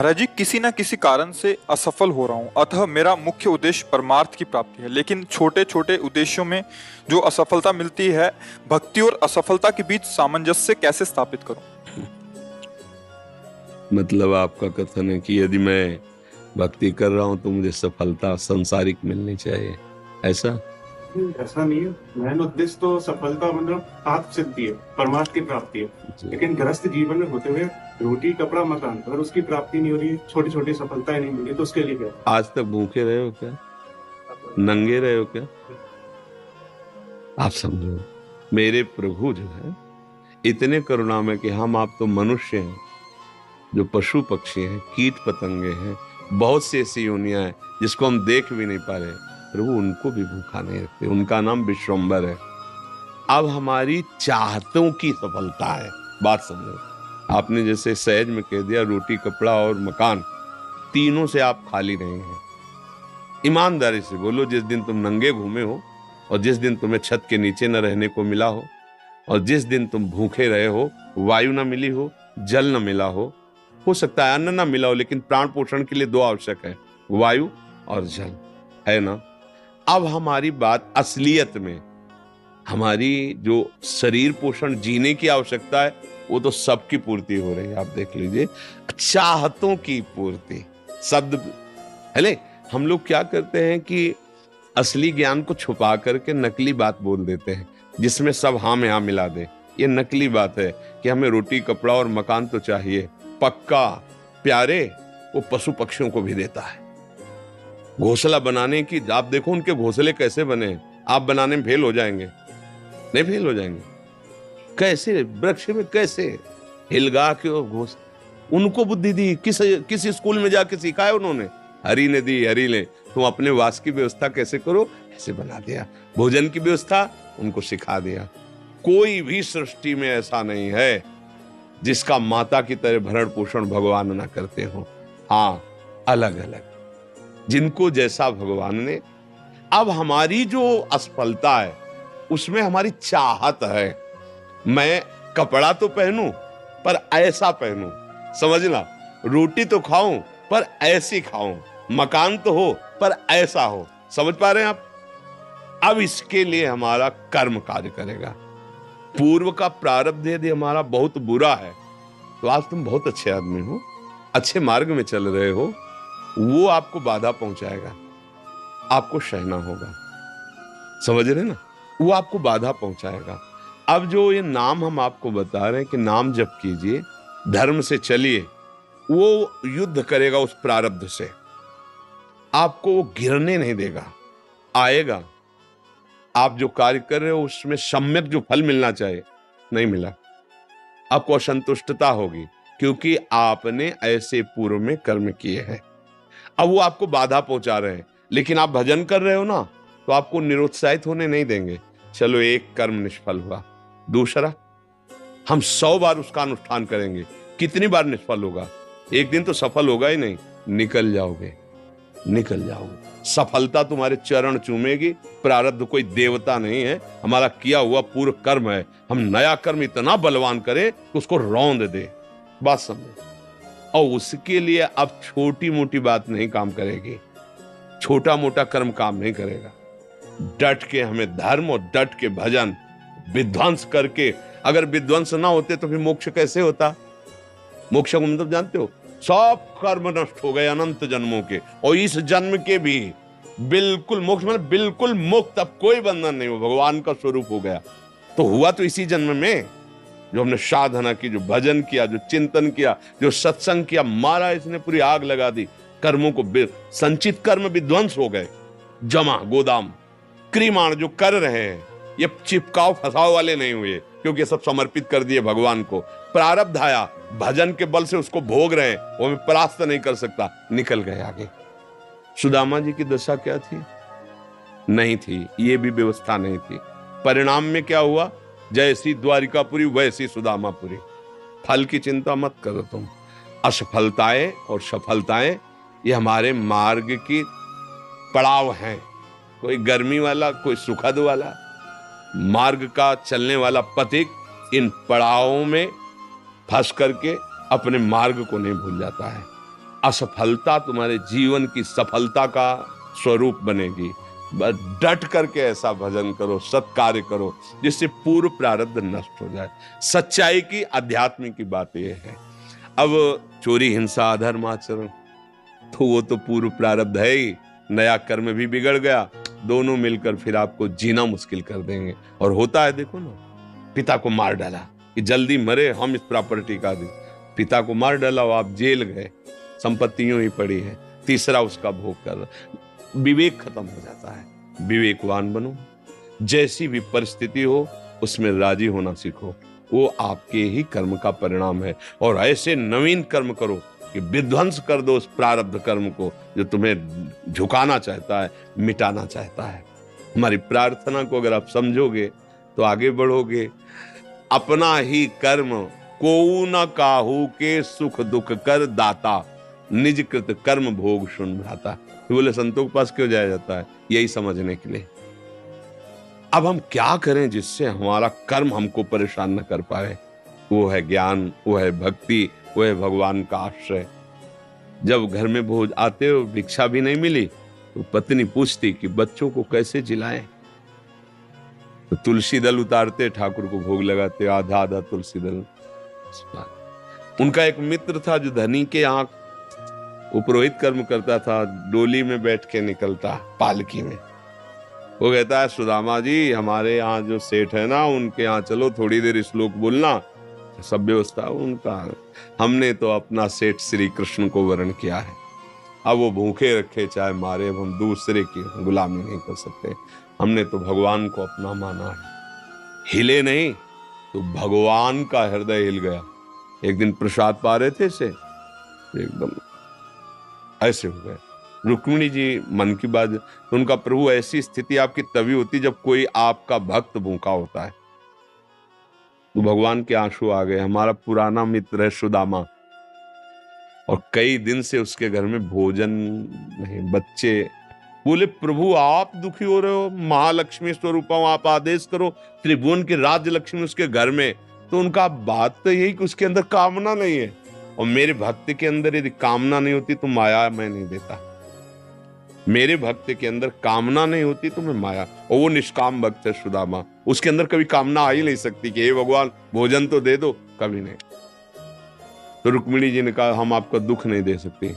महाराज जी, किसी न किसी कारण से असफल हो रहा हूँ, अतः मेरा मुख्य उद्देश्य परमार्थ की प्राप्ति है। लेकिन छोटे छोटे उद्देश्यों में जो असफलता मिलती है, भक्ति और असफलता के बीच सामंजस्य कैसे स्थापित करूं? मतलब आपका कथन है कि यदि मैं भक्ति कर रहा हूं तो मुझे सफलता सांसारिक मिलनी चाहिए, ऐसा? ऐसा नहीं है। मेन उद्देश्य तो सफलता मतलब आत्म सिद्धि है, परमार्थ की प्राप्ति है। लेकिन गृहस्थ जीवन में होते हुए रोटी कपड़ा मकान, अगर उसकी प्राप्ति नहीं हो रही, छोटी छोटी सफलताएं नहीं मिली, तो उसके लिए क्या? आज तक भूखे रहे हो क्या? नंगे रहे हो क्या? आप समझो, मेरे प्रभु जो है इतने करुणामय कि हम आप तो मनुष्य हैं, जो पशु पक्षी हैं, कीट पतंगे हैं, बहुत सी ऐसी योनियां हैं जिसको हम देख भी नहीं पा रहे, प्रभु उनको भी भूखा नहीं रखते। उनका नाम विश्वम्बर है। अब हमारी चाहतों की सफलता है। बात समझो, आपने जैसे सहज में कह दिया रोटी कपड़ा और मकान, तीनों से आप खाली नहीं हैं। ईमानदारी से बोलो, जिस दिन तुम नंगे घूमे हो और जिस दिन तुम्हें छत के नीचे न रहने को मिला हो और जिस दिन तुम भूखे रहे हो, वायु न मिली हो, जल न मिला हो सकता है अन्न न मिला हो, लेकिन प्राण पोषण के लिए दो आवश्यक है, वायु और जल, है ना? अब हमारी बात असलियत में, हमारी जो शरीर पोषण जीने की आवश्यकता है वो तो सबकी पूर्ति हो रही है। आप देख लीजिए, चाहतों की पूर्ति शब्द है। हम लोग क्या करते हैं कि असली ज्ञान को छुपा करके नकली बात बोल देते हैं, जिसमें सब हाँ में हाँ मिला दे। ये नकली बात है कि हमें रोटी कपड़ा और मकान तो चाहिए, पक्का प्यारे वो पशु पक्षियों को भी देता है। घोंसला बनाने की, आप देखो उनके घोंसले कैसे बने, आप बनाने में फेल हो जाएंगे। नहीं फेल हो जाएंगे? कैसे वृक्ष में कैसे हिलगा के घोंसला, उनको बुद्धि दी किस स्कूल में जाके सिखाया उन्होंने? हरि ने दी, हरि ने। तुम अपने वास की व्यवस्था कैसे करो, ऐसे बना दिया। भोजन की व्यवस्था उनको सिखा दिया। कोई भी सृष्टि में ऐसा नहीं है जिसका माता की तरह भरण पोषण भगवान ना करते हो। हाँ, अलग अलग जिनको जैसा भगवान ने। अब हमारी जो असफलता है उसमें हमारी चाहत है, मैं कपड़ा तो पहनूं पर ऐसा पहनूं, समझना, रोटी तो खाऊं पर ऐसी खाऊं, मकान तो हो पर ऐसा हो। समझ पा रहे हैं आप? अब इसके लिए हमारा कर्म कार्य करेगा। पूर्व का प्रारब्ध यदि हमारा बहुत बुरा है तो आज तुम बहुत अच्छे आदमी हो, अच्छे मार्ग में चल रहे हो, वो आपको बाधा पहुंचाएगा, आपको सहना होगा। समझ रहे ना? वो आपको बाधा पहुंचाएगा। अब जो ये नाम हम आपको बता रहे हैं कि नाम जप कीजिए, धर्म से चलिए, वो युद्ध करेगा उस प्रारब्ध से, आपको वो गिरने नहीं देगा, आएगा। आप जो कार्य कर रहे हो उसमें सम्यक जो फल मिलना चाहिए नहीं मिला, आपको असंतुष्टता होगी, क्योंकि आपने ऐसे पूर्व में कर्म किए हैं। अब वो आपको बाधा पहुंचा रहे हैं, लेकिन आप भजन कर रहे हो ना, तो आपको निरुत्साहित होने नहीं देंगे। चलो, एक कर्म निष्फल हुआ, दूसरा हम 100 बार उसका अनुष्ठान करेंगे, कितनी बार निष्फल होगा? एक दिन तो सफल होगा ही नहीं, निकल जाओगे, निकल जाओगे। सफलता तुम्हारे चरण चूमेगी। प्रारब्ध कोई देवता नहीं है, हमारा किया हुआ पूर्व कर्म है। हम नया कर्म इतना बलवान करें कि उसको रौंद दे। बात समझे? और उसके लिए अब छोटी मोटी बात नहीं काम करेगी, छोटा मोटा कर्म काम नहीं करेगा। डट के हमें धर्म और डट के भजन विध्वंस करके, अगर विध्वंस ना होते तो फिर मोक्ष कैसे होता? मोक्ष को मतलब जानते हो? सब कर्म नष्ट हो गए अनंत जन्मों के, और इस जन्म के भी बिल्कुल मोक्ष, मतलब बिल्कुल मुक्त, अब कोई बंधन नहीं हो, भगवान का स्वरूप हो गया। तो हुआ तो इसी जन्म में, जो हमने साधना की, जो भजन किया, जो चिंतन किया, जो सत्संग किया, मारा इसने पूरी आग लगा दी। कर्मों को, संचित कर्म विध्वंस हो गए, जमा गोदाम क्रीमाण जो कर रहे हैं, ये चिपकाव फसाव वाले नहीं हुए, क्योंकि सब समर्पित कर दिए भगवान को। प्रारब्ध आया, भजन के बल से उसको भोग रहे हैं, वो मैं परास्त नहीं कर सकता, निकल गए आगे। सुदामा जी की दशा क्या थी? नहीं थी, ये भी व्यवस्था नहीं थी। परिणाम में क्या हुआ? जैसी द्वारिकापुरी वैसी सुदामापुरी। फल की चिंता मत करो तुम। असफलताएं और सफलताएं ये हमारे मार्ग की पड़ाव हैं, कोई गर्मी वाला, कोई सुखद वाला। मार्ग का चलने वाला पथिक इन पड़ावों में फंस करके अपने मार्ग को नहीं भूल जाता है। असफलता तुम्हारे जीवन की सफलता का स्वरूप बनेगी। बस डट करके ऐसा भजन करो, सत्कार्य करो जिससे पूर्व प्रारब्ध नष्ट हो जाए। सच्चाई की, अध्यात्म की बात यह है। अब चोरी, हिंसा, अधर्म आचरण तो वो तो पूर्व प्रारब्ध है ही, नया कर्म भी बिगड़ गया, दोनों मिलकर फिर आपको जीना मुश्किल कर देंगे। और होता है, देखो ना, पिता को मार डाला कि जल्दी मरे, हम इस प्रॉपर्टी का दे। पिता को मार डाला और आप जेल गए, संपत्ति यूं ही पड़ी है, तीसरा उसका भोग कर, विवेक खत्म हो जाता है। विवेकवान बनो, जैसी भी परिस्थिति हो उसमें राजी होना सीखो, वो आपके ही कर्म का परिणाम है। और ऐसे नवीन कर्म करो कि विध्वंस कर दो उस प्रारब्ध कर्म को जो तुम्हें झुकाना चाहता है, मिटाना चाहता है। हमारी प्रार्थना को अगर आप समझोगे तो आगे बढ़ोगे। अपना ही कर्म को न काहू के सुख दुख कर दाता, निज कृत कर्म भोग सुन भ्राता। तो बोले संतों के पास क्यों जाया जाता है? यही समझने के लिए। अब हम क्या करें जिससे हमारा कर्म हमको परेशान न कर पाए? वो है ज्ञान, वो है भक्ति, वो है भगवान का आश्रय। जब घर में भोज आते हो, भिक्षा भी नहीं मिली, तो पत्नी पूछती कि बच्चों को कैसे जिलाएं। तो तुलसी दल उतारते, ठाकुर को भोग लगाते, आधा आधा तुलसी दल। उनका एक मित्र था जो धनी के यहाँ वो पुरोहित कर्म करता था, डोली में बैठ के निकलता, पालकी में। वो कहता है, सुदामा जी हमारे यहाँ जो सेठ है ना, उनके यहाँ चलो, थोड़ी देर श्लोक बोलना। सब व्यवस्था उनका, हमने तो अपना सेठ श्री कृष्ण को वर्ण किया है। अब वो भूखे रखे चाहे मारे, अब हम दूसरे की गुलामी नहीं कर सकते। हमने तो भगवान को अपना माना है। हिले नहीं तो भगवान का हृदय हिल गया। एक दिन प्रसाद पा रहे थे से एकदम ऐसे हो गए। रुक्मिणी जी मन की बात, तो उनका प्रभु, ऐसी स्थिति आपकी तभी होती जब कोई आपका भक्त भूखा होता है। तो भगवान के आंसू आ गए। हमारा पुराना मित्र है सुदामा, और कई दिन से उसके घर में भोजन नहीं, बच्चे। बोले प्रभु आप दुखी हो रहे हो, महालक्ष्मी स्वरूप हूं, आप आदेश करो, त्रिभुवन की राज्य लक्ष्मी उसके घर में। तो उनका बात तो यही कि उसके अंदर कामना नहीं है, और मेरे भक्त के अंदर यदि कामना नहीं होती तो माया मैं नहीं देता। मेरे भक्त के अंदर कामना नहीं होती तो मैं माया, और वो निष्काम भक्त है सुदामा, उसके अंदर कभी कामना आ ही नहीं सकती कि हे भगवान भोजन तो दे दो, कभी नहीं। तो रुक्मिणी जी ने कहा हम आपका दुख नहीं दे सकती।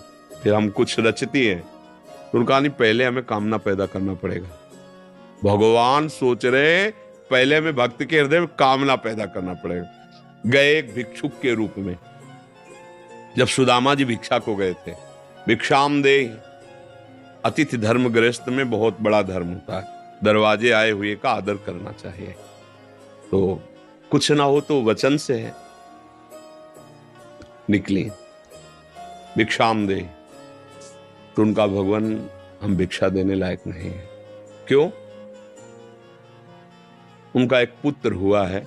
फिर हम कुछ रचती हैं, तो उनका नहीं, पहले हमें कामना पैदा करना पड़ेगा। भगवान सोच रहे पहले हमें भक्त के हृदय में कामना पैदा करना पड़ेगा। गए एक भिक्षुक के रूप में, जब सुदामा जी भिक्षा को गए थे, भिक्षाम दे, अतिथि धर्म गृहस्थ में बहुत बड़ा धर्म होता है, दरवाजे आए हुए का आदर करना चाहिए। तो कुछ ना हो तो वचन से है, निकली भिक्षाम दे। तो उनका भगवान हम भिक्षा देने लायक नहीं है। क्यों? उनका एक पुत्र हुआ है,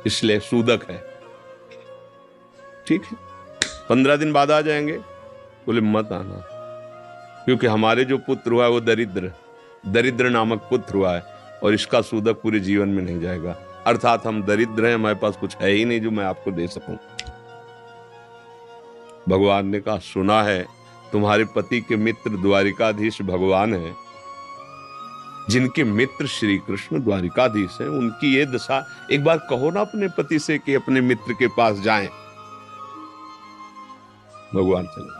इसलिए सूदक है। ठीक है, 15 दिन बाद आ जाएंगे। बोले मत आना, क्योंकि हमारे जो पुत्र हुआ है वो दरिद्र नामक पुत्र हुआ है, और इसका सूदक पूरे जीवन में नहीं जाएगा। अर्थात हम दरिद्र हैं, हमारे पास कुछ है ही नहीं जो मैं आपको दे सकूं। भगवान ने कहा सुना है तुम्हारे पति के मित्र द्वारिकाधीश भगवान है, जिनके मित्र श्री कृष्ण द्वारिकाधीश हैं, उनकी ये दशा, एक बार कहो ना अपने पति से कि अपने मित्र के पास जाएं। भगवान चले,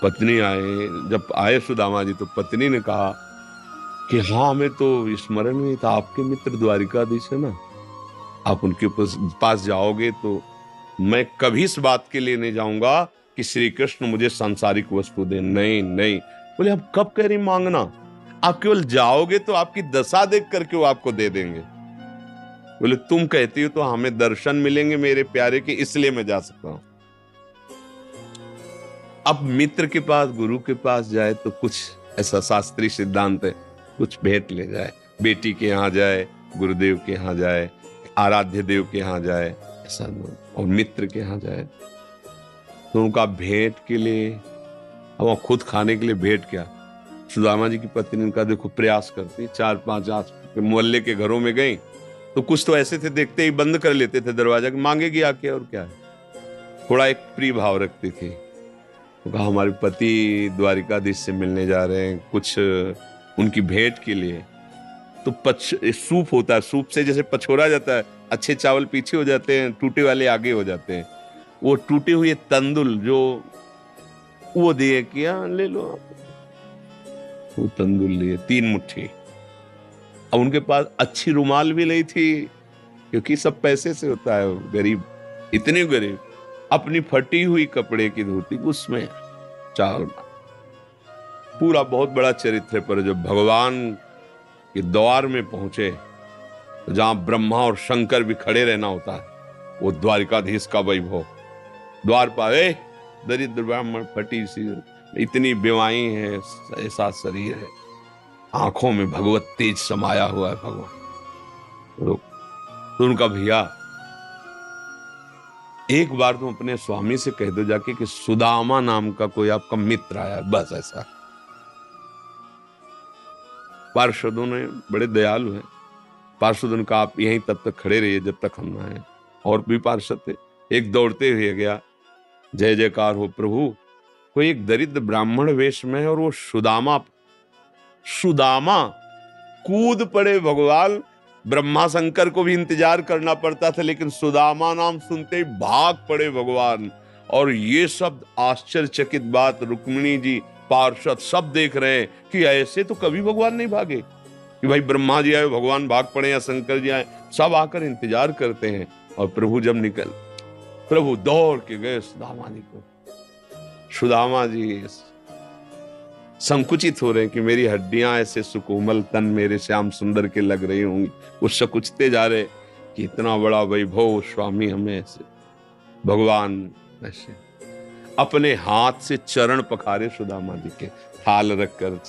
पत्नी आए। जब आए सुदामा जी तो पत्नी ने कहा कि हाँ हमें तो स्मरण नहीं था, आपके मित्र द्वारिकाधीश है ना, आप उनके पास जाओगे तो मैं कभी इस बात के लिए नहीं जाऊंगा कि श्री कृष्ण मुझे सांसारिक वस्तु दे। नहीं नहीं। बोले अब कब कह रही मांगना, आप केवल जाओगे तो आपकी दशा देख करके वो आपको दे देंगे। बोले तुम कहती हो तो हमें दर्शन मिलेंगे मेरे प्यारे के, इसलिए मैं जा सकता हूं। अब मित्र के पास, गुरु के पास जाए तो कुछ ऐसा शास्त्रीय सिद्धांत है, कुछ भेंट ले जाए। बेटी के यहाँ जाए, गुरुदेव के यहाँ जाए, आराध्य देव के यहाँ जाए, ऐसा। और मित्र के यहाँ जाए तो उनका भेंट के लिए, अब खुद खाने के लिए भेंट क्या। सुदामा जी की पत्नी ने कहा देखो प्रयास करती, 4-5 आस मोहल्ले के घरों में गई तो कुछ तो ऐसे थे, देखते ही बंद कर लेते थे दरवाजा, मांगेगी आके और क्या है। थोड़ा एक प्रिय भाव रखती थी। तो कहा हमारे पति द्वारिकाधीश से मिलने जा रहे हैं, कुछ उनकी भेंट के लिए। तो सूप होता है, सूप से जैसे पछोड़ा जाता है, अच्छे चावल पीछे हो जाते हैं, टूटे वाले आगे हो जाते हैं। वो टूटे हुए तंदुल जो वो दिए, किया ले लो आप। वो तंदुल लिए 3 मुट्ठी। अब उनके पास अच्छी रुमाल भी नहीं थी, क्योंकि सब पैसे से होता है, गरीब, इतने गरीब। अपनी फटी हुई कपड़े की धोती, उसमें चावल। पूरा बहुत बड़ा चरित्र पर जब भगवान के द्वार में पहुंचे, जहां ब्रह्मा और शंकर भी खड़े रहना होता है, वो द्वारिकाधीश का वैभव। द्वार पर दरिद्र ब्राह्मण, फटी सी, इतनी बेवाई है, ऐसा शरीर है, आंखों में भगवत तेज समाया हुआ है भगवान। तो उनका भैया, एक बार तुम अपने स्वामी से कह दो जाके कि सुदामा नाम का कोई आपका मित्र आया, बस ऐसा। पार्षदों ने बड़े दयालु हैं, पार्षदों ने कहा आप यहीं तब तक खड़े रहिए जब तक हम ना आए। और भी पार्षद थे, एक दौड़ते हुए गया, जय जयकार हो प्रभु, कोई एक दरिद्र ब्राह्मण वेश में है और वो सुदामा कूद पड़े भगवान। ब्रह्मा शंकर को भी इंतजार करना पड़ता था, लेकिन सुदामा नाम सुनते ही भाग पड़े भगवान। और ये सब आश्चर्यचकित बात रुक्मिणी जी, पार्षद सब देख रहे हैं कि ऐसे तो कभी भगवान नहीं भागे, कि भाई ब्रह्मा जी आए भगवान भाग पड़े या शंकर जी आए, सब आकर इंतजार करते हैं। और प्रभु जब प्रभु दौड़ के गए सुदामा जी को। सुदामा जी संकुचित हो रहे हैं कि मेरी हड्डियां ऐसे सुकोमल, तन मेरे श्याम सुंदर के लग रही होंगी। वो सकुचते जा रहे कि इतना बड़ा वैभव स्वामी हमें ऐसे। भगवान ऐसे अपने हाथ से चरण पखारे सुदामा जी के, थाल रखकर।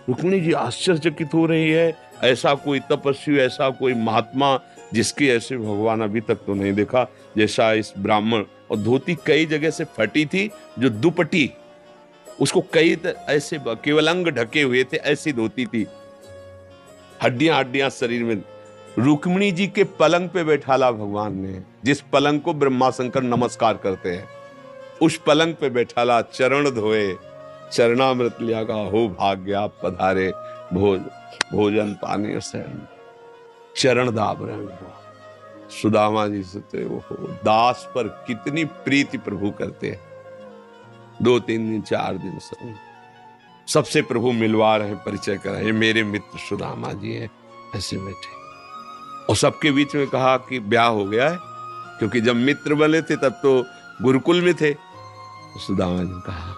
रुक्मिणी जी आश्चर्यचकित हो रही है, ऐसा कोई तपस्वी, ऐसा कोई महात्मा जिसकी ऐसे भगवान अभी तक तो नहीं देखा जैसा इस ब्राह्मण। और धोती कई जगह से फटी थी, जो दुपट्टी उसको कई ऐसे केवल अंग ढके हुए थे, ऐसी धोती थी, हड्डियां शरीर में। रुक्मिणी जी के पलंग पे बैठाला भगवान ने, जिस पलंग को ब्रह्मा शंकर नमस्कार करते हैं, उस पलंग पे बैठाला, चरण धोए, चरणामृत लिया, का हो भाग्य आप पधारे, भोजन पानी से चरण दाब रहे। सुदामा जी से वो दास पर कितनी प्रीति प्रभु करते हैं। 2-3 दिन 4 दिन सबसे प्रभु मिलवा रहे, परिचय करा, ये मेरे मित्र सुदामा जी हैं, ऐसे बैठे। और सबके बीच में कहा कि ब्याह हो गया है, क्योंकि जब मित्र बने थे तब तो गुरुकुल में थे। सुदामा जी ने कहा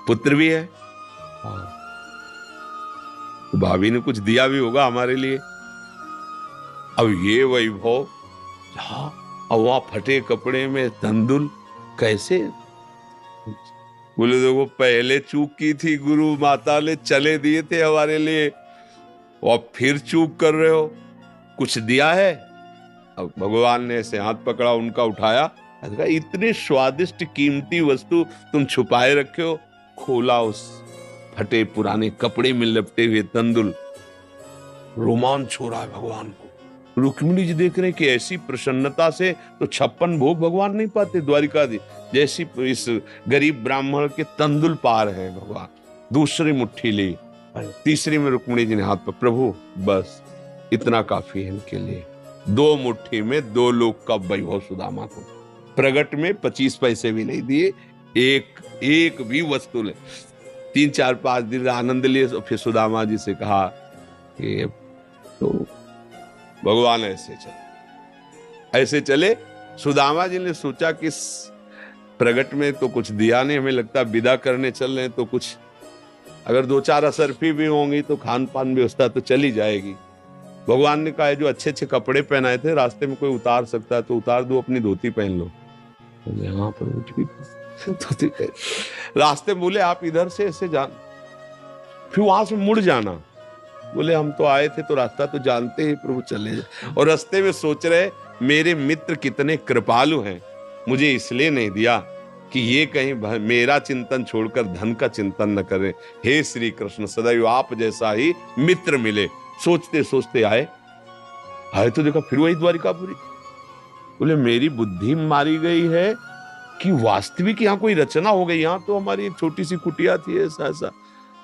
पुत्र भी है, तो भाभी ने कुछ दिया भी होगा हमारे लिए। अब ये वैभव, अब वहां फटे कपड़े में तंदुल कैसे? बोले देखो पहले चूक की थी, गुरु माता ने चले दिए थे हमारे लिए, और फिर चूक कर रहे हो, कुछ दिया है? अब भगवान ने ऐसे हाथ पकड़ा, उनका उठाया, इतने स्वादिष्ट कीमती वस्तु तुम छुपाए रखे हो। खोला, उस फटे पुराने कपड़े में लपटे हुए तंदुल, रोमांच हो रहा है भगवान को। रुक्मिणी जी देख रहे हैं कि ऐसी प्रसन्नता से तो 56 भोग भगवान नहीं पाते द्वारिकाधीश, जैसी इस गरीब ब्राह्मण के तंदुल पार है भगवान। दूसरी मुट्ठी ली, तीसरी में रुक्मिणी जी ने हाथ पर, प्रभु बस इतना काफी है इनके लिए। 2 मुट्ठी में 2 लोग का वैभव सुदामा को। प्रगट में 25 पैसे भी नहीं दिए, एक भी वस्तु ले। 3-4-5 दिन आनंद लिए, फिर सुदामा जी से कहा कि तो भगवान ऐसे चले। सुदामा जी ने सोचा कि प्रगट में तो कुछ दिया नहीं, हमें लगता विदा करने चल रहे हैं, तो कुछ अगर 2-4 असरफी भी होंगी तो खान पान व्यवस्था तो चली जाएगी। भगवान ने कहा जो अच्छे अच्छे कपड़े पहनाए थे, रास्ते में कोई उतार सकता है तो उतार दो, अपनी धोती पहन लो। यहाँ पर धोती रास्ते बोले आप इधर से ऐसे जान, फिर वहां से मुड़ जाना। बोले हम तो आए थे तो रास्ता तो जानते ही प्रभु, चले जाए। और रास्ते में सोच रहे मेरे मित्र कितने कृपालु हैं, मुझे इसलिए नहीं दिया कि ये कहीं मेरा चिंतन छोड़कर धन का चिंतन न करें। हे श्री कृष्ण, सदैव आप जैसा ही मित्र मिले। सोचते सोचते आए तो देखा फिर वही द्वारिकापुरी। बोले मेरी बुद्धि मारी गई है कि वास्तविक यहाँ कोई रचना हो गई। यहाँ तो हमारी एक छोटी सी कुटिया थी, ऐसा ऐसा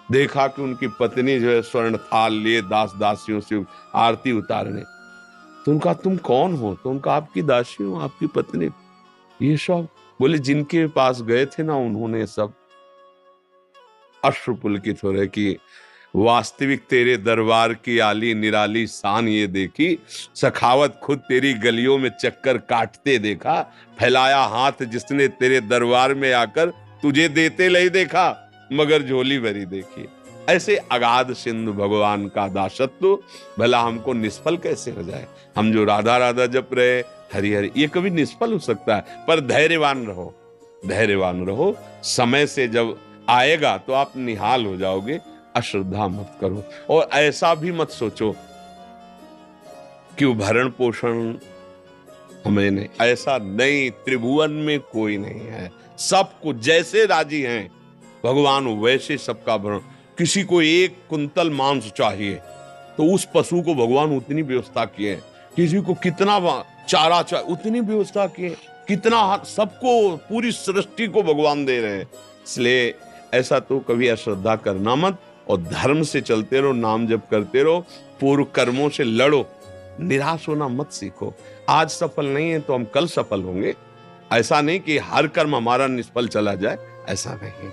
देखा कि उनकी पत्नी जो है स्वर्ण थाल लिए दास दासियों से आरती उतारने। तो उनका तुम कौन हो? तो उनका आपकी दासी हूं, आपकी पत्नी। ये सब बोले जिनके पास गए थे ना, उन्होंने सब अश्रुपुलकित हो रहे कि वास्तविक तेरे दरबार की आली निराली शान ये देखी, सखावत खुद तेरी गलियों में चक्कर काटते देखा, फैलाया हाथ जिसने तेरे दरबार में आकर तुझे देते नहीं देखा, मगर झोली भरी देखी। ऐसे अगाध सिंधु भगवान का दासत्व भला हमको निष्फल कैसे हो जाए? हम जो राधा राधा जप रहे, हरि हरि, ये कभी निष्फल हो सकता है? पर धैर्यवान रहो, धैर्यवान रहो। समय से जब आएगा तो आप निहाल हो जाओगे। अश्रद्धा मत करो और ऐसा भी मत सोचो कि भरण पोषण हमें नहीं, ऐसा नहीं। त्रिभुवन में कोई नहीं है, सबको जैसे राजी हैं भगवान वैसे सबका भरण। किसी को 1 कुंतल मांस चाहिए तो उस पशु को भगवान उतनी व्यवस्था किए। किसी को कितना चारा चाहिए उतनी व्यवस्था किए। कितना सबको, पूरी सृष्टि को भगवान दे रहे हैं। इसलिए ऐसा तो कभी अश्रद्धा करना मत और धर्म से चलते रहो, नाम जप करते रहो, पूर्व कर्मों से लड़ो, निराश होना मत सीखो। आज सफल नहीं है तो हम कल सफल होंगे। ऐसा नहीं कि हर कर्म हमारा निष्फल चला जाए, ऐसा नहीं।